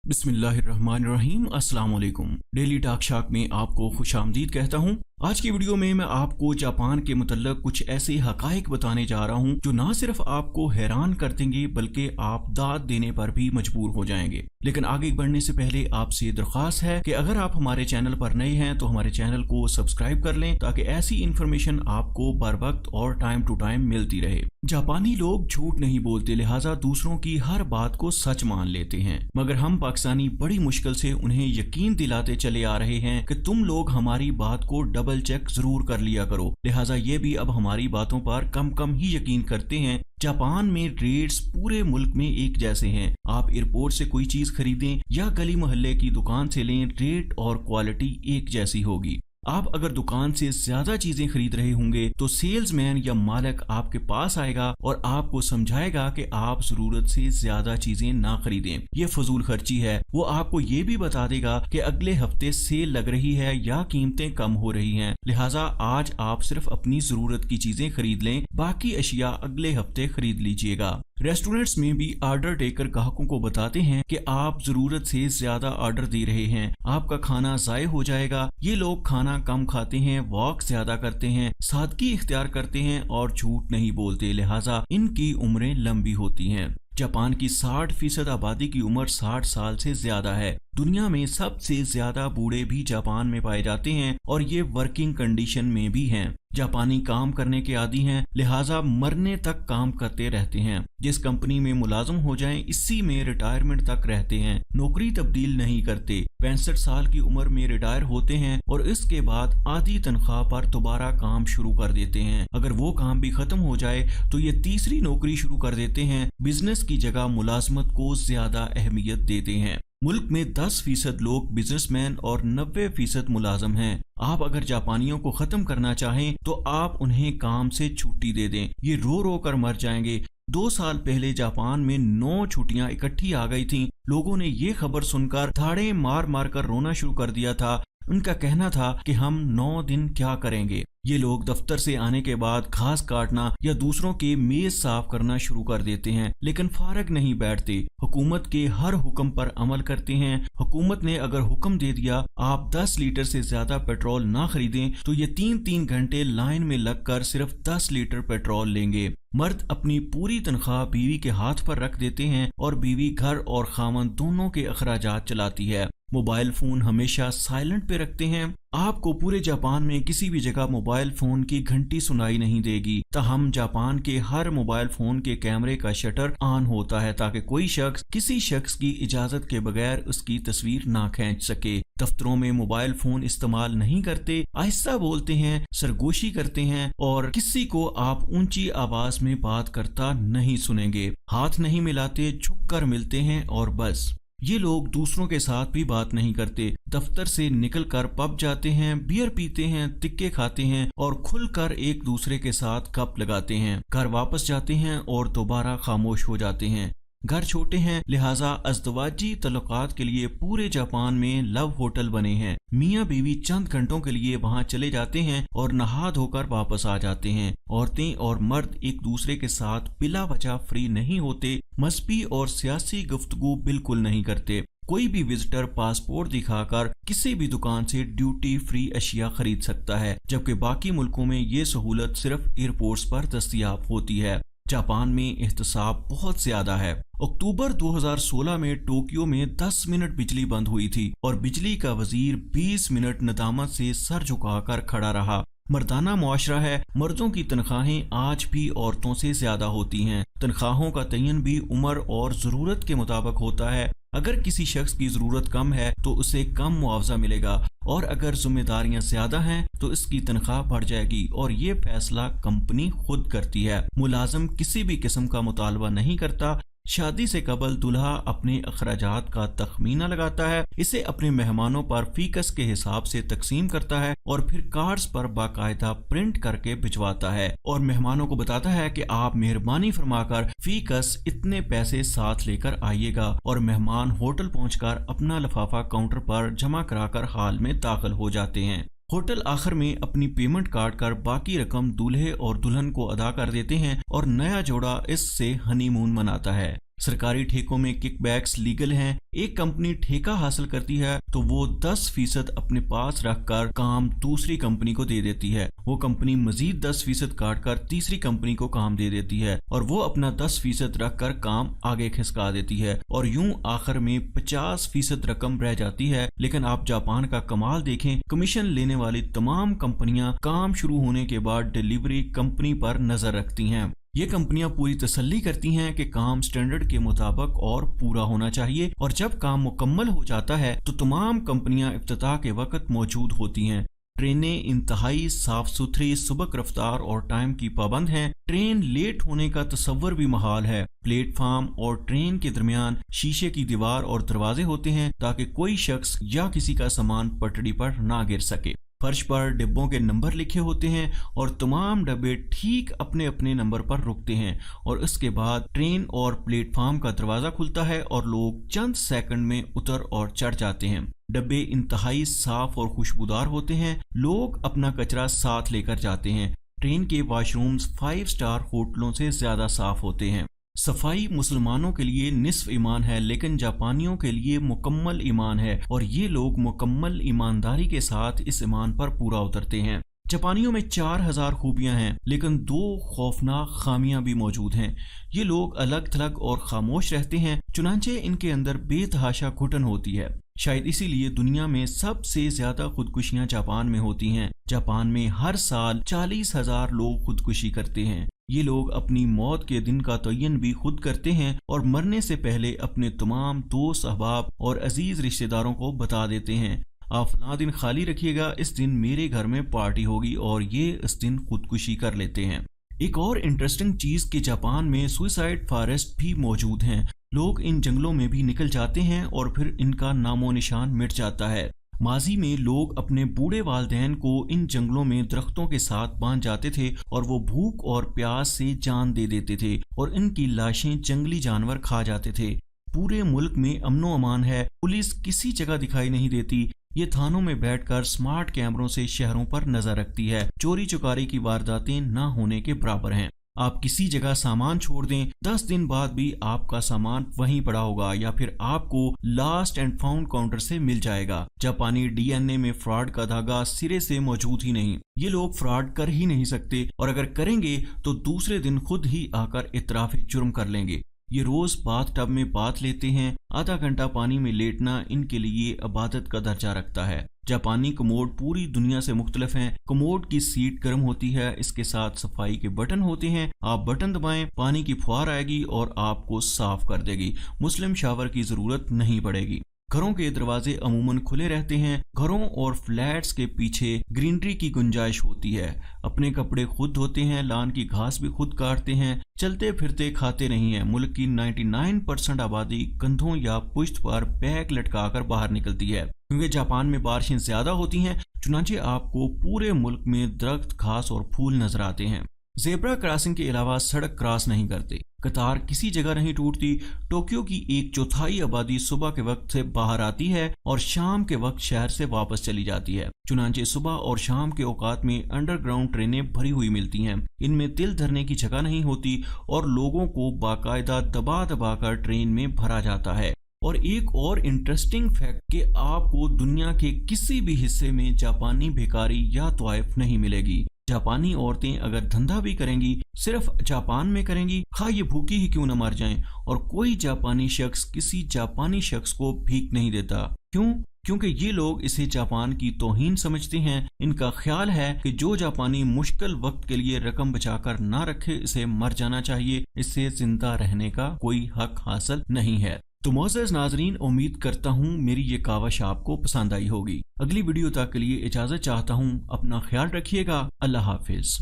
बिस्मिल्लाहिर्रहमानिर्रहीम। अस्सलाम वालेकुम। डेली टॉक शॉक में आपको खुशामदीद कहता हूँ। आज की वीडियो में मैं आपको जापान के मुतल्लक कुछ ऐसे हकाइक बताने जा रहा हूँ जो ना सिर्फ आपको हैरान कर देंगे बल्कि आप दाद देने पर भी मजबूर हो जाएंगे। लेकिन आगे बढ़ने से पहले आपसे दरख्वास्त है कि अगर आप हमारे चैनल पर नए हैं तो हमारे चैनल को सब्सक्राइब कर लें ताकि ऐसी इन्फॉर्मेशन आपको बर वक्त और टाइम टू टाइम मिलती रहे। जापानी लोग झूठ नहीं बोलते, लिहाजा दूसरों की हर बात को सच मान लेते हैं, मगर हम पाकिस्तानी बड़ी मुश्किल से उन्हें यकीन दिलाते चले आ रहे हैं कि तुम लोग हमारी बात को डबल चेक जरूर कर लिया करो। लिहाजा ये भी अब हमारी बातों पर कम कम ही यकीन करते हैं। जापान में रेट्स पूरे मुल्क में एक जैसे हैं। आप एयरपोर्ट से कोई चीज खरीदें या गली मोहल्ले की दुकान से लें, रेट और क्वालिटी एक जैसी होगी। आप अगर दुकान से ज्यादा चीजें खरीद रहे होंगे तो सेल्समैन या मालिक आपके पास आएगा और आपको समझाएगा कि आप जरूरत से ज्यादा चीजें ना खरीदें, ये फजूल खर्ची है। वो आपको ये भी बता देगा कि अगले हफ्ते सेल लग रही है या कीमतें कम हो रही हैं, लिहाजा आज आप सिर्फ अपनी जरूरत की चीजें खरीद लें, बाकी अशिया अगले हफ्ते खरीद लीजिएगा। रेस्टोरेंट्स में भी ऑर्डर देकर ग्राहकों को बताते हैं कि आप जरूरत से ज्यादा ऑर्डर दे रहे हैं, आपका खाना जाये हो जाएगा। ये लोग खाना कम खाते हैं, वॉक ज्यादा करते हैं, सादगी इख्तियार करते हैं और झूठ नहीं बोलते, लिहाजा इनकी उम्रें लंबी होती हैं। जापान की 60% आबादी की उम्र 60 साल से ज्यादा है। दुनिया में सबसे ज्यादा बूढ़े भी जापान में पाए जाते हैं और ये वर्किंग कंडीशन में भी हैं। जापानी काम करने के आदी हैं, लिहाजा मरने तक काम करते रहते हैं। जिस कंपनी में मुलाजिम हो जाएं, इसी में रिटायरमेंट तक रहते हैं, नौकरी तब्दील नहीं करते। 65 साल की उम्र में रिटायर होते हैं और इसके बाद आधी तनख्वाह पर दोबारा काम शुरू कर देते हैं। अगर वो काम भी खत्म हो जाए तो ये तीसरी नौकरी शुरू कर देते हैं। बिजनेस की जगह मुलाजमत को ज्यादा अहमियत देते हैं। मुल्क में 10% लोग बिजनेसमैन और 90% मुलाजम हैं। आप अगर जापानियों को खत्म करना चाहें तो आप उन्हें काम से छुट्टी दे दें, ये रो रो कर मर जाएंगे। 2 साल पहले जापान में 9 छुट्टियां इकट्ठी आ गई थीं। लोगों ने ये खबर सुनकर धाड़े मार मार कर रोना शुरू कर दिया था। उनका कहना था कि हम 9 दिन क्या करेंगे। ये लोग दफ्तर से आने के बाद घास काटना या दूसरों के मेज साफ करना शुरू कर देते हैं, लेकिन फारग नहीं बैठते। हुकूमत के हर हुक्म पर अमल करते हैं। हुकूमत ने अगर हुक्म दे दिया आप 10 लीटर से ज्यादा पेट्रोल ना खरीदें तो ये 3-3 घंटे लाइन में लगकर सिर्फ 10 लीटर पेट्रोल लेंगे। मर्द अपनी पूरी तनख्वाह बीवी के हाथ पर रख देते हैं और बीवी घर और खामन दोनों के अखराजात चलाती है। मोबाइल फोन हमेशा साइलेंट पे रखते हैं। आपको पूरे जापान में किसी भी जगह मोबाइल फोन की घंटी सुनाई नहीं देगी। ताहम जापान के हर मोबाइल फोन के कैमरे का शटर ऑन होता है ताकि कोई शख्स किसी शख्स की इजाजत के बगैर उसकी तस्वीर ना खींच सके। दफ्तरों में मोबाइल फोन इस्तेमाल नहीं करते, आहिस्ता बोलते हैं, सरगोशी करते हैं और किसी को आप ऊंची आवाज में बात करता नहीं सुनेंगे। हाथ नहीं मिलाते, झुककर मिलते हैं और बस। ये लोग दूसरों के साथ भी बात नहीं करते। दफ्तर से निकलकर पब जाते हैं, बियर पीते हैं, तिक्के खाते हैं और खुलकर एक दूसरे के साथ गप लगाते हैं। घर वापस जाते हैं और दोबारा खामोश हो जाते हैं। घर छोटे हैं, लिहाजा अज़दवाजी तल्लुकात के लिए पूरे जापान में लव होटल बने हैं। मियाँ बीवी चंद घंटों के लिए वहाँ चले जाते हैं और नहा धोकर वापस आ जाते हैं। औरतें और मर्द एक दूसरे के साथ बिला वजह फ्री नहीं होते। मजहबी और सियासी गुफ्तगू बिल्कुल नहीं करते। कोई भी विजिटर पासपोर्ट दिखाकर किसी भी दुकान से ड्यूटी फ्री अशिया खरीद सकता है, जबकि बाकी मुल्कों में ये सहूलत सिर्फ एयरपोर्ट्स पर दस्तयाब होती है। जापान में एहतसाब बहुत ज्यादा है। अक्टूबर 2016 में टोक्यो में 10 मिनट बिजली बंद हुई थी और बिजली का वजीर 20 मिनट नदामत से सर झुकाकर खड़ा रहा। मर्दाना मुआशरा है, मर्दों की तनख्वाहें आज भी औरतों से ज्यादा होती हैं। तनख्वाहों का तयन भी उम्र और जरूरत के मुताबिक होता है। अगर किसी शख्स की जरूरत कम है तो उसे कम मुआवजा मिलेगा और अगर जिम्मेदारियां ज्यादा हैं तो इसकी तनख्वाह बढ़ जाएगी और ये फैसला कंपनी खुद करती है। मुलाजिम किसी भी किस्म का मुतालबा नहीं करता। शादी से कबल दूल्हा अपने अखराजात का तखमीना लगाता है, इसे अपने मेहमानों पर फीकस के हिसाब से तकसीम करता है और फिर कार्ड्स पर बाकायदा प्रिंट करके भिजवाता है और मेहमानों को बताता है कि आप मेहरबानी फरमाकर फीकस इतने पैसे साथ लेकर आइएगा और मेहमान होटल पहुंचकर अपना लिफाफा काउंटर पर जमा कराकर हाल में दाखिल हो जाते हैं। होटल आखिर में अपनी पेमेंट काट कर बाकी रकम दूल्हे और दुल्हन को अदा कर देते हैं और नया जोड़ा इससे हनीमून मनाता है। सरकारी ठेकों में किकबैक्स लीगल हैं। एक कंपनी ठेका हासिल करती है तो वो 10% अपने पास रखकर काम दूसरी कंपनी को दे देती है। वो कंपनी मजीद 10% काटकर तीसरी कंपनी को काम दे देती है और वो अपना 10% रखकर काम आगे खिसका देती है और यूं आखिर में 50% रकम रह जाती है। लेकिन आप जापान का कमाल देखें, कमीशन लेने वाली तमाम कंपनियां काम शुरू होने के बाद डिलीवरी कंपनी पर नजर रखती हैं। ये कंपनियां पूरी तसल्ली करती हैं कि काम स्टैंडर्ड के मुताबिक और पूरा होना चाहिए और जब काम मुकम्मल हो जाता है तो तमाम कंपनियां इफ्तिताह के वक्त मौजूद होती हैं। ट्रेनें इंतहाई साफ सुथरी, सुबक रफ्तार और टाइम की पाबंद हैं। ट्रेन लेट होने का तस्वर भी महाल है। प्लेटफार्म और ट्रेन के दरमियान शीशे की दीवार और दरवाजे होते हैं ताकि कोई शख्स या किसी का सामान पटड़ी पर ना गिर सके। फर्श पर डिब्बों के नंबर लिखे होते हैं और तमाम डब्बे ठीक अपने अपने नंबर पर रुकते हैं और इसके बाद ट्रेन और प्लेटफार्म का दरवाजा खुलता है और लोग चंद सेकंड में उतर और चढ़ जाते हैं। डब्बे इंतहाई साफ और खुशबूदार होते हैं। लोग अपना कचरा साथ लेकर जाते हैं। ट्रेन के वॉशरूम्स 5 स्टार होटलों से ज्यादा साफ होते हैं। सफाई मुसलमानों के लिए निस्फ ईमान है लेकिन जापानियों के लिए मुकम्मल ईमान है और ये लोग मुकम्मल ईमानदारी के साथ इस ईमान पर पूरा उतरते हैं। जापानियों में 4000 खूबियां हैं लेकिन 2 खौफनाक खामियां भी मौजूद हैं। ये लोग अलग थलग और खामोश रहते हैं, चुनांचे इनके अंदर बेतहाशा घुटन होती है। शायद इसीलिए दुनिया में सबसे ज्यादा खुदकुशियां जापान में होती हैं। जापान में हर साल 40,000 लोग खुदकुशी करते हैं। ये लोग अपनी मौत के दिन का तयन भी खुद करते हैं और मरने से पहले अपने तमाम दोस्त, अहबाब और अजीज रिश्तेदारों को बता देते हैं, आप फलां दिन खाली रखिएगा, इस दिन मेरे घर में पार्टी होगी, और ये इस दिन खुदकुशी कर लेते हैं। एक और इंटरेस्टिंग चीज कि जापान में सुसाइड फॉरेस्ट भी मौजूद हैं। लोग इन जंगलों में भी निकल जाते हैं और फिर इनका नामो निशान मिट जाता है। माजी में लोग अपने बूढ़े वालिदैन को इन जंगलों में दरख्तों के साथ बांध जाते थे और वो भूख और प्यास से जान दे देते थे और इनकी लाशें जंगली जानवर खा जाते थे। पूरे मुल्क में अमनो अमान है, पुलिस किसी जगह दिखाई नहीं देती। ये थानों में बैठकर स्मार्ट कैमरों से शहरों पर नजर रखती है। चोरी चुकारी की वारदातें न होने के बराबर हैं। आप किसी जगह सामान छोड़ दें, 10 दिन बाद भी आपका सामान वहीं पड़ा होगा या फिर आपको लास्ट एंड फाउंड काउंटर से मिल जाएगा। जापानी डीएनए में फ्रॉड का धागा सिरे से मौजूद ही नहीं। ये लोग फ्रॉड कर ही नहीं सकते और अगर करेंगे तो दूसरे दिन खुद ही आकर इतराफ जुर्म कर लेंगे। ये रोज बाथ टब में बाथ लेते हैं। आधा घंटा पानी में लेटना इनके लिए इबादत का दर्जा रखता है। जापानी कमोड पूरी दुनिया से मुख्तलिफ हैं। कमोड की सीट गर्म होती है, इसके साथ सफाई के बटन होते हैं। आप बटन दबाएं, पानी की फुहार आएगी और आपको साफ कर देगी। मुस्लिम शावर की जरूरत नहीं पड़ेगी। घरों के दरवाजे अमूमन खुले रहते हैं। घरों और फ्लैट्स के पीछे ग्रीनरी की गुंजाइश होती है। अपने कपड़े खुद धोते हैं, लान की घास भी खुद काटते हैं। चलते फिरते खाते नहीं हैं। मुल्क की 99% आबादी कंधों या पुश्त पर बैग लटकाकर बाहर निकलती है। क्योंकि जापान में बारिशें ज्यादा होती हैं, चुनांचे आपको पूरे मुल्क में दरख्त, घास और फूल नजर आते हैं। ज़ेब्रा क्रॉसिंग के अलावा सड़क क्रॉस नहीं करते। कतार किसी जगह नहीं टूटती। टोक्यो की 1/4 आबादी सुबह के वक्त से बाहर आती है और शाम के वक्त शहर से वापस चली जाती है। चुनांचे सुबह और शाम के औकात में अंडरग्राउंड ट्रेनें भरी हुई मिलती हैं। इनमें तिल धरने की जगह नहीं होती और लोगों को बाकायदा दबा दबा कर ट्रेन में भरा जाता है। और एक और इंटरेस्टिंग फैक्ट कि आपको दुनिया के किसी भी हिस्से में जापानी भिखारी या तवाइफ नहीं मिलेगी। जापानी औरतें अगर धंधा भी करेंगी सिर्फ जापान में करेंगी, खा ये भूखी ही क्यों न मर जाएं। और कोई जापानी शख्स किसी जापानी शख्स को भीख नहीं देता। क्यों? क्योंकि ये लोग इसे जापान की तौहीन समझते हैं। इनका ख्याल है कि जो जापानी मुश्किल वक्त के लिए रकम बचाकर ना रखे इसे मर जाना चाहिए, इससे जिंदा रहने का कोई हक हासिल नहीं है। तो मोअज़्ज़ज़ नाज़रीन, उम्मीद करता हूँ मेरी ये कावश आपको पसंद आई होगी। अगली वीडियो तक के लिए इजाजत चाहता हूँ। अपना ख्याल रखिएगा। अल्लाह हाफिज।